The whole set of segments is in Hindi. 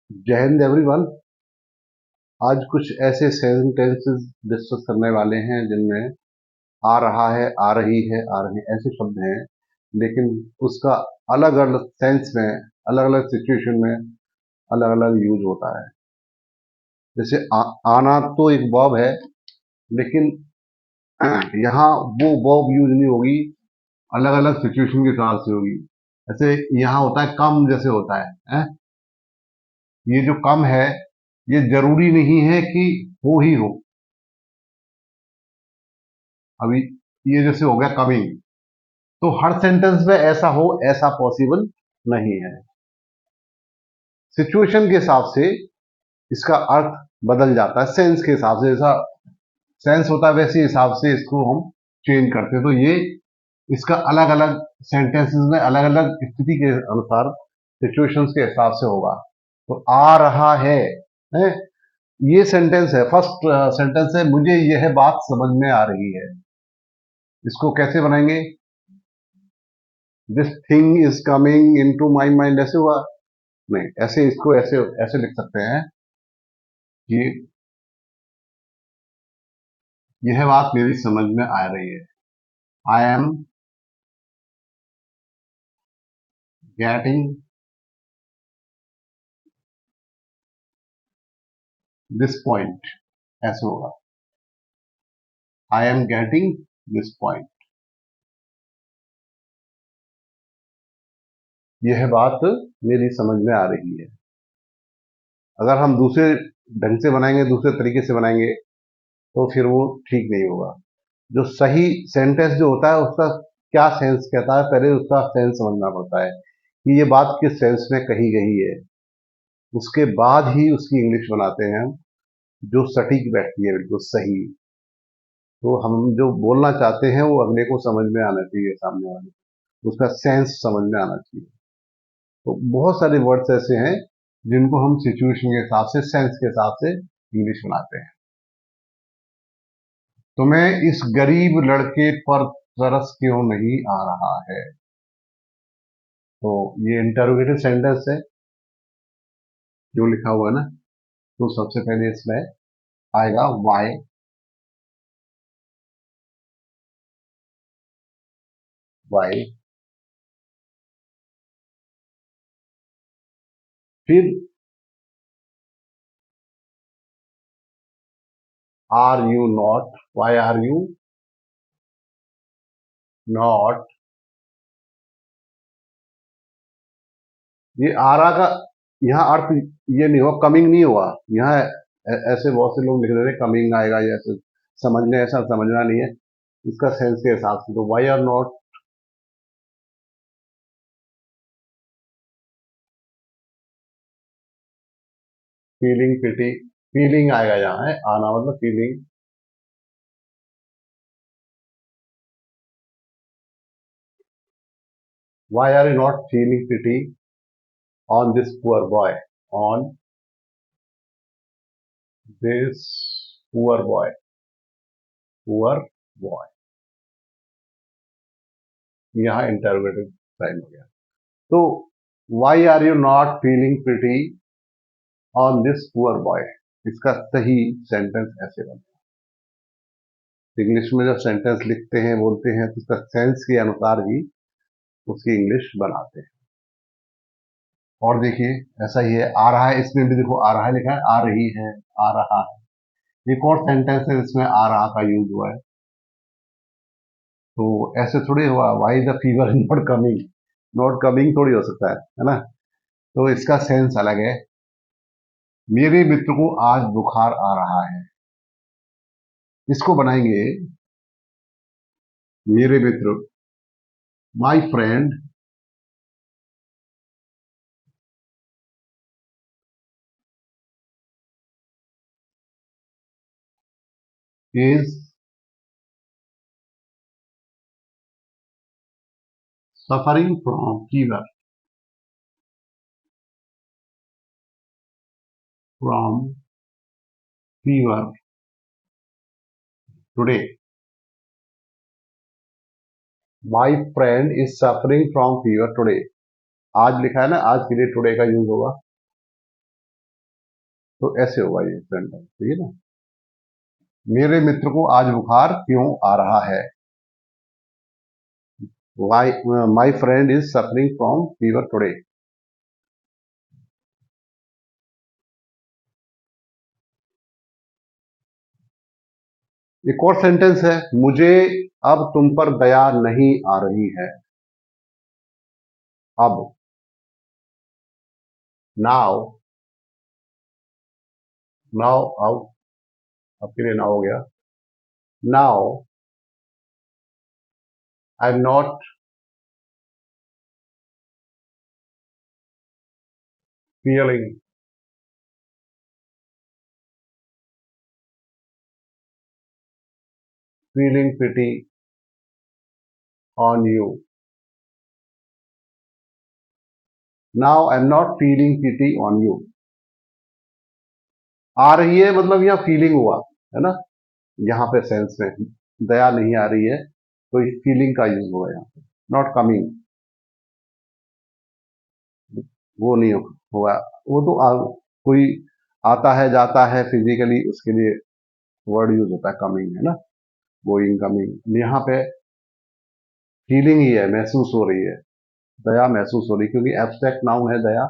जय हिंद एवरीवन। आज कुछ ऐसे सेंटेंसेस डिस्कस करने वाले हैं जिनमें आ रहा है, आ रही है, आ रही है ऐसे शब्द हैं, लेकिन उसका अलग अलग सेंस में, अलग अलग सिचुएशन में अलग अलग यूज होता है। जैसे आना तो एक वर्ब है, लेकिन यहाँ वो वर्ब यूज नहीं होगी, अलग अलग सिचुएशन के हिसाब से होगी। जैसे यहाँ होता है कम, जैसे होता है? ये जो कम है, ये जरूरी नहीं है कि हो ही हो। अभी ये जैसे हो गया कमिंग, तो हर सेंटेंस में ऐसा हो, ऐसा पॉसिबल नहीं है। सिचुएशन के हिसाब से इसका अर्थ बदल जाता है, सेंस के हिसाब से। जैसा सेंस होता है वैसे हिसाब से इसको हम चेंज करते हैं। तो ये इसका अलग अलग सेंटेंसेस में अलग अलग स्थिति के अनुसार, सिचुएशंस के हिसाब से होगा। तो आ रहा है? ये सेंटेंस है, फर्स्ट सेंटेंस है, मुझे यह बात समझ में आ रही है। इसको कैसे बनाएंगे? This thing is coming into my mind, ऐसे हुआ? नहीं, ऐसे इसको ऐसे ऐसे लिख सकते हैं कि यह बात मेरी समझ में आ रही है। I am getting this point, ऐसे होगा। I am getting this point, यह बात मेरी समझ में आ रही है। अगर हम दूसरे ढंग से बनाएंगे, दूसरे तरीके से बनाएंगे, तो फिर वो ठीक नहीं होगा। जो सही सेंटेंस जो होता है उसका क्या सेंस कहता है, पहले उसका सेंस समझना पड़ता है कि ये बात किस सेंस में कही गई है। उसके बाद ही उसकी इंग्लिश बनाते हैं हम, जो सटीक बैठती है, बिल्कुल सही। तो हम जो बोलना चाहते हैं वो अगले को समझ में आना चाहिए, सामने वाले को उसका सेंस समझ में आना चाहिए। तो बहुत सारे वर्ड्स ऐसे हैं जिनको हम सिचुएशन के हिसाब से, सेंस के हिसाब से इंग्लिश बनाते हैं। तुम्हें इस गरीब लड़के पर तरस क्यों नहीं आ रहा है? तो ये इंटरोगेटिव सेंटेंस है जो लिखा हुआ है ना। तो सबसे पहले इसमें आएगा वाई, वाई। फिर are you not, why are you not. ये आरा का यहाँ अर्थ ये नहीं हुआ, कमिंग नहीं हुआ यहाँ। ऐसे बहुत से लोग लिख रहे थे कमिंग आएगा, या ऐसे समझने, ऐसा समझना नहीं है इसका सेंस के हिसाब से। तो why are not feeling pity, feeling आएगा यहाँ, है आना मतलब feeling. Why are you not feeling pity on this poor boy, on this poor boy, poor boy. यहाँ इंटरोगेटिव साइन हो गया। तो why are you not feeling pity on this poor boy, इसका सही सेंटेंस ऐसे बनता है। इंग्लिश में जब सेंटेंस लिखते हैं, बोलते हैं, तो उसका सेंस के अनुसार ही उसकी इंग्लिश बनाते हैं। और देखिए ऐसा ही है, आ रहा है, इसमें भी देखो आ रहा है लिखा है, आ रही है, आ रहा है। एक और सेंटेंस है जिसमें आ रहा का यूज हुआ है। तो ऐसे थोड़ी हुआ why the fever is not coming, not coming थोड़ी हो सकता है ना। तो इसका सेंस अलग है। मेरे मित्र को आज बुखार आ रहा है, इसको बनाएंगे मेरे मित्र, my friend is suffering from fever, from fever today. My friend is suffering from fever today. आज लिखा है ना, आज के लिए टुडे का यूज होगा, तो ऐसे होगा ये सेंटेंस, ठीक है ना। मेरे मित्र को आज बुखार क्यों आ रहा है? Why my friend is suffering from fever today. एक और सेंटेंस है, मुझे अब तुम पर दया नहीं आ रही है। अब, नाउ, नाउ, अब, आपके लिए नाउ हो गया। Now I am not feeling feeling pity on you. Now I am not feeling pity on you. आ रही है मतलब यहाँ फीलिंग हुआ, है ना, यहाँ पे सेंस में दया नहीं आ रही है, तो फीलिंग का यूज हुआ यहाँ पे, नॉट कमिंग, वो नहीं हुआ। वो तो कोई आता है जाता है फिजिकली, उसके लिए वर्ड यूज होता है कमिंग, है ना, गोइंग कमिंग। यहाँ पे फीलिंग ही है, महसूस हो रही है, दया महसूस हो रही, क्योंकि एब्स्ट्रैक्ट नाउन है दया,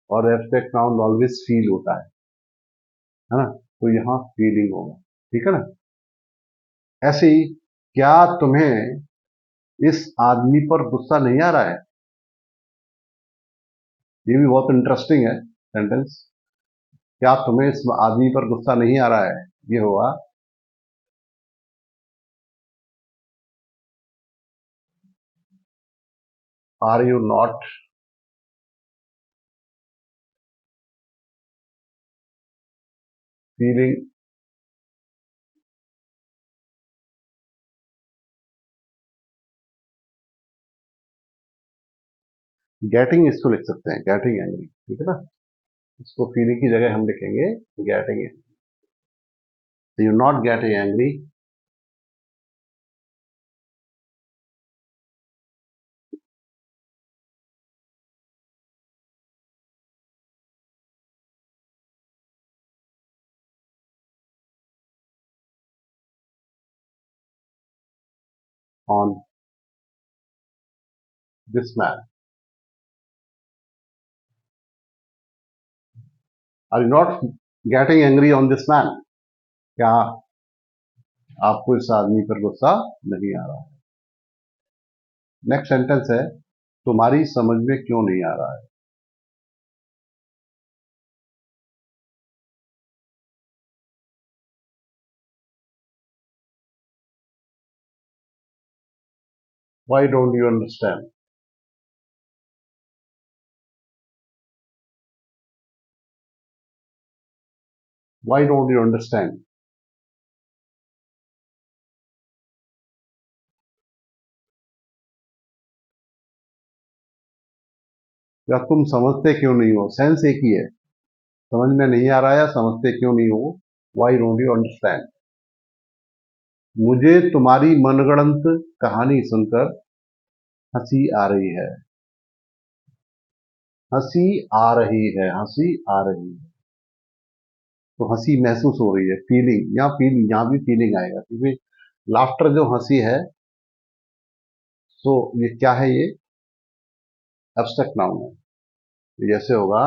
और एब्स्ट्रैक्ट नाउन ऑलवेज फील होता है ना, तो यहाँ फीलिंग होगा, ठीक है ना। ऐसे ही, क्या तुम्हें इस आदमी पर गुस्सा नहीं आ रहा है? ये भी बहुत इंटरेस्टिंग है सेंटेंस। क्या तुम्हें इस आदमी पर गुस्सा नहीं आ रहा है? ये होगा, are you not feeling. Getting इसको लिख सकते हैं, गेटिंग एंग्री, ठीक है ना। इसको फीलिंग की जगह हम लिखेंगे getting. You not getting angry on this man. Are you not getting angry on this man? क्या आपको इस आदमी पर गुस्सा नहीं आ रहा है? नेक्स्ट सेंटेंस है, तुम्हारी समझ में क्यों नहीं आ रहा है? Why don't you understand? Why don't you understand? या तुम समझते क्यों नहीं हो, सेंस एक ही है, समझ में नहीं आ रहा है या समझते क्यों नहीं हो। Why don't you understand? मुझे तुम्हारी मनगढ़ंत कहानी सुनकर हंसी आ रही है। हंसी आ रही है, हंसी आ रही है, तो हंसी महसूस हो रही है, फीलिंग, यहाँ फीलिंग, यहाँ भी फीलिंग आएगा, क्योंकि लाफ्टर जो हंसी है, तो ये क्या है, ये एब्स्ट्रैक्ट नाउन है। तो जैसे होगा,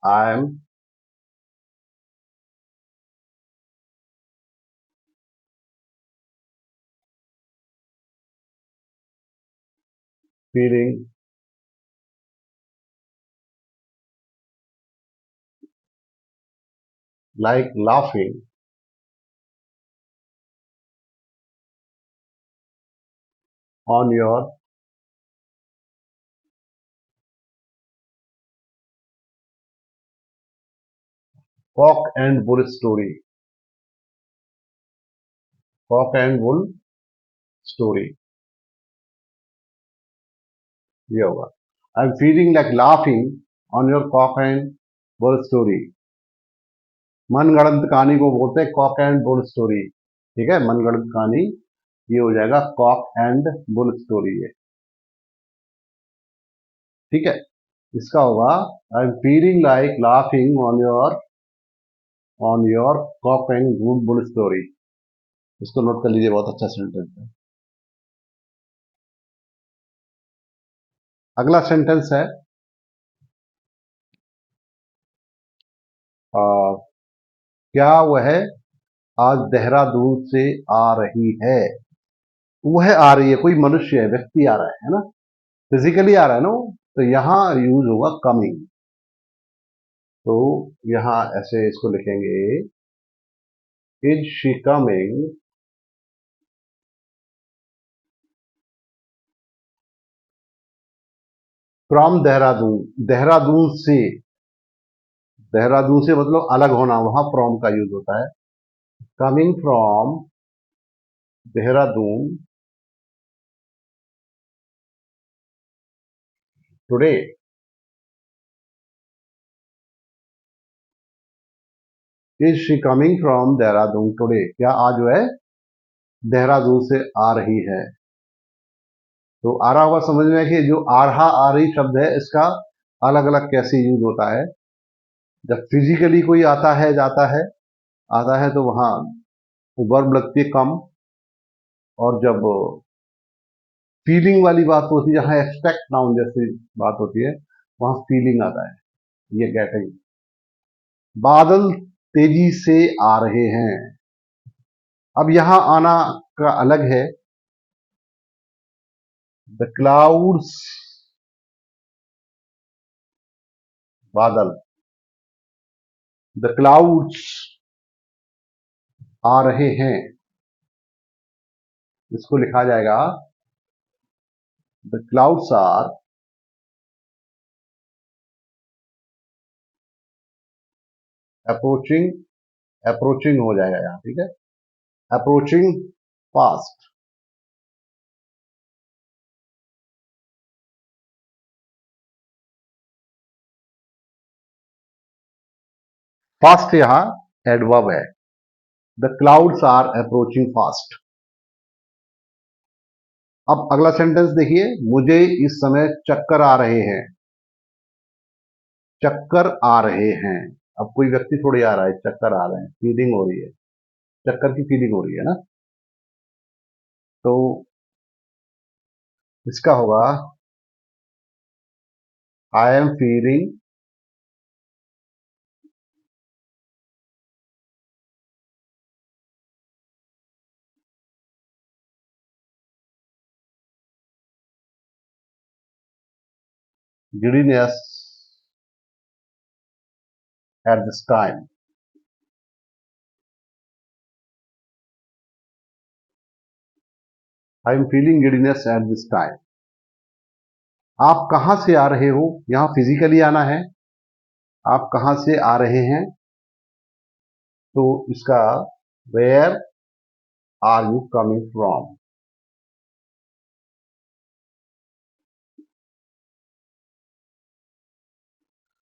I am feeling like laughing on your cock and bull story. Cock and bull story, ये होगा। I am feeling like laughing on your cock and bull story. मनगढ़ंत कहानी को बोलते हैं कॉक एंड बुल स्टोरी, ठीक है, मनगढ़ंत कहानी ये हो जाएगा कॉक एंड बुल स्टोरी है। ठीक है, इसका होगा I am feeling like laughing on your cock and bull story. इसको नोट कर लीजिए, बहुत अच्छा सेंटेंस है। अगला सेंटेंस है क्या वह आज देहरादून से आ रही है। वह आ रही है, कोई मनुष्य है, व्यक्ति आ रहा है ना, फिजिकली आ रहा है ना वो, तो यहां यूज होगा कमिंग। तो यहां ऐसे इसको लिखेंगे, is she coming from Dehradun. Dehradun से, देहरादून से मतलब अलग होना, वहां फ्रॉम का यूज होता है। Coming from Dehradun today. Is she coming from Dehradun today, क्या आज जो है देहरादून से आ रही है। तो आ रहा होगा समझ में कि जो आ रहा आ रही शब्द है, इसका अलग अलग कैसे यूज होता है। जब फिजिकली कोई आता है जाता है, आता है तो वहां वर्ब लगती है कम। और जब फीलिंग वाली बात होती है, जहां एक्सपेक्ट नाउन जैसी बात होती है, वहां फीलिंग आता है, ये गेटिंग। बादल तेजी से आ रहे हैं। अब यहां आना का अलग है। द क्लाउड्स, बादल, द क्लाउड्स आ रहे हैं, इसको लिखा जाएगा the clouds are approaching. Approaching हो जाएगा यहां, ठीक है, अप्रोचिंग फास्ट। फास्ट यहां एडवर्ब है। The clouds are approaching fast. अब अगला सेंटेंस देखिए, मुझे इस समय चक्कर आ रहे हैं। चक्कर आ रहे हैं, अब कोई व्यक्ति थोड़ी आ रहा है, चक्कर आ रहे हैं, फीलिंग हो रही है, चक्कर की फीलिंग हो रही है ना। तो इसका होगा I am feeling giddiness at this time। I am feeling giddiness at this time। आप कहां से आ रहे हो, यहां फिजिकली आना है। आप कहां से आ रहे हैं, तो इसका where are you coming from.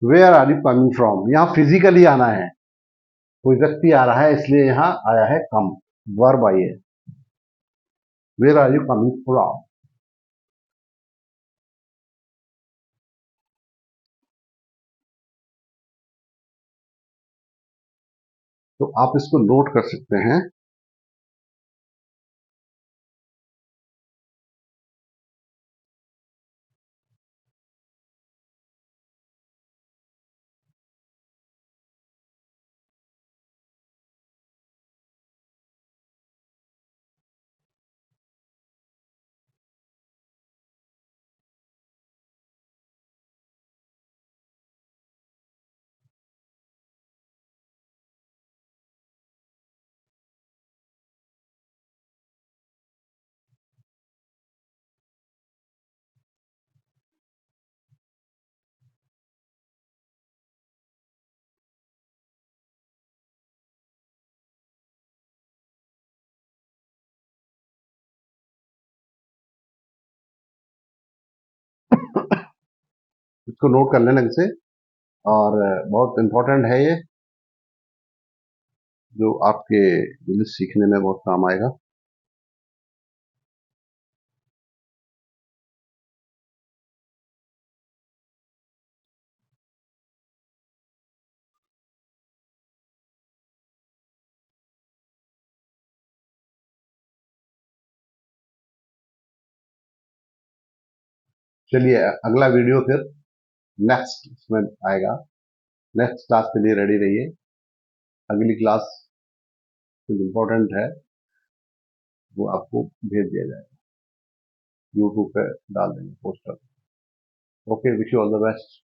Where are you coming from, यहां फिजिकली आना है, कोई व्यक्ति आ रहा है, इसलिए यहां आया है कम, वर्ब आई है। Where are you coming from. तो आप इसको नोट कर सकते हैं। इसको नोट कर लेने से, और बहुत इंपॉर्टेंट है ये, जो आपके इंग्लिश सीखने में बहुत काम आएगा। चलिए अगला वीडियो फिर नेक्स्ट इसमें आएगा। नेक्स्ट क्लास के लिए रेडी रहिए। अगली क्लास कुछ इम्पोर्टेंट है, वो आपको भेज दिया जाएगा, यूट्यूब पे डाल देंगे poster. Okay, wish you all the best.